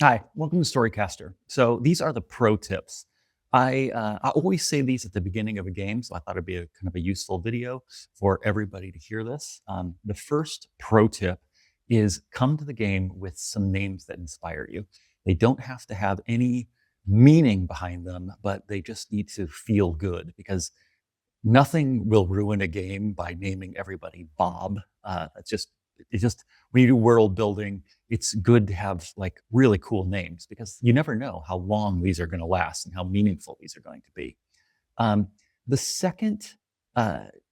Hi, welcome to Storycaster. So these are the pro tips. I always say these at the beginning of a game, so I thought it'd be a kind of a useful video for everybody to hear this. The first pro tip is come to the game with some names that inspire you. They don't have to have any meaning behind them, but they just need to feel good because nothing will ruin a game by naming everybody Bob. It's just when you do world building, it's good to have like really cool names because you never know how long these are going to last and how meaningful these are going to be. Um, the second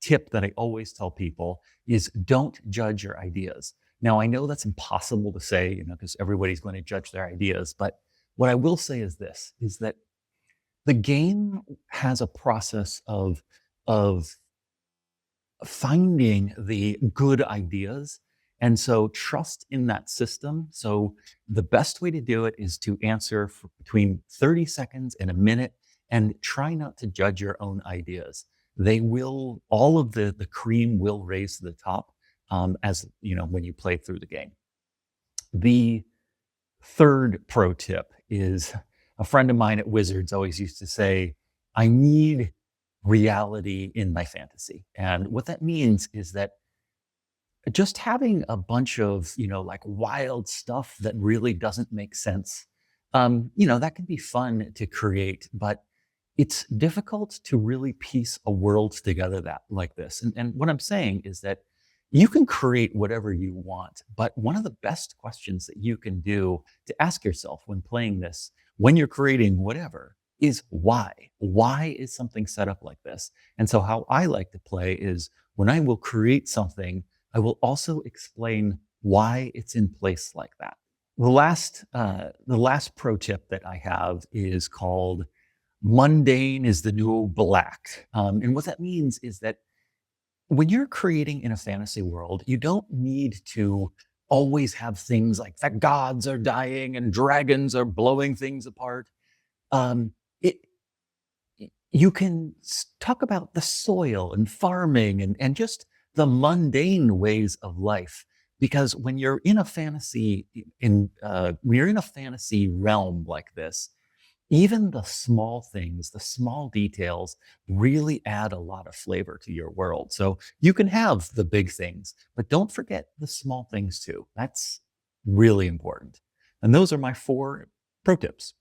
tip that I always tell people is don't judge your ideas. Now I know that's impossible to say, because everybody's going to judge their ideas. But what I will say is this: is that the game has a process of finding the good ideas. And so trust in that system. So the best way to do it is to answer for between 30 seconds and a minute and try not to judge your own ideas. They will, all of the cream will raise to the top as you know when you play through the game. The third pro tip is a friend of mine at Wizards always used to say, I need reality in my fantasy. And what that means is that just having a bunch of, like wild stuff that really doesn't make sense, that can be fun to create, but it's difficult to really piece a world together that like this. And what I'm saying is that you can create whatever you want, but one of the best questions that you can do to ask yourself when playing this, when you're creating whatever, is why? Why is something set up like this? And so how I like to play is when I will create something, I will also explain why it's in place like that. The last pro tip that I have is called mundane is the new black. And what that means is that when you're creating in a fantasy world, you don't need to always have things like the gods are dying and dragons are blowing things apart. Um, it you can talk about the soil and farming and just the mundane ways of life. Because when you're in a fantasy when you're in a fantasy realm like this, even the small things, the small details really add a lot of flavor to your world. So you can have the big things, but don't forget the small things too. That's really important. And those are my four pro tips.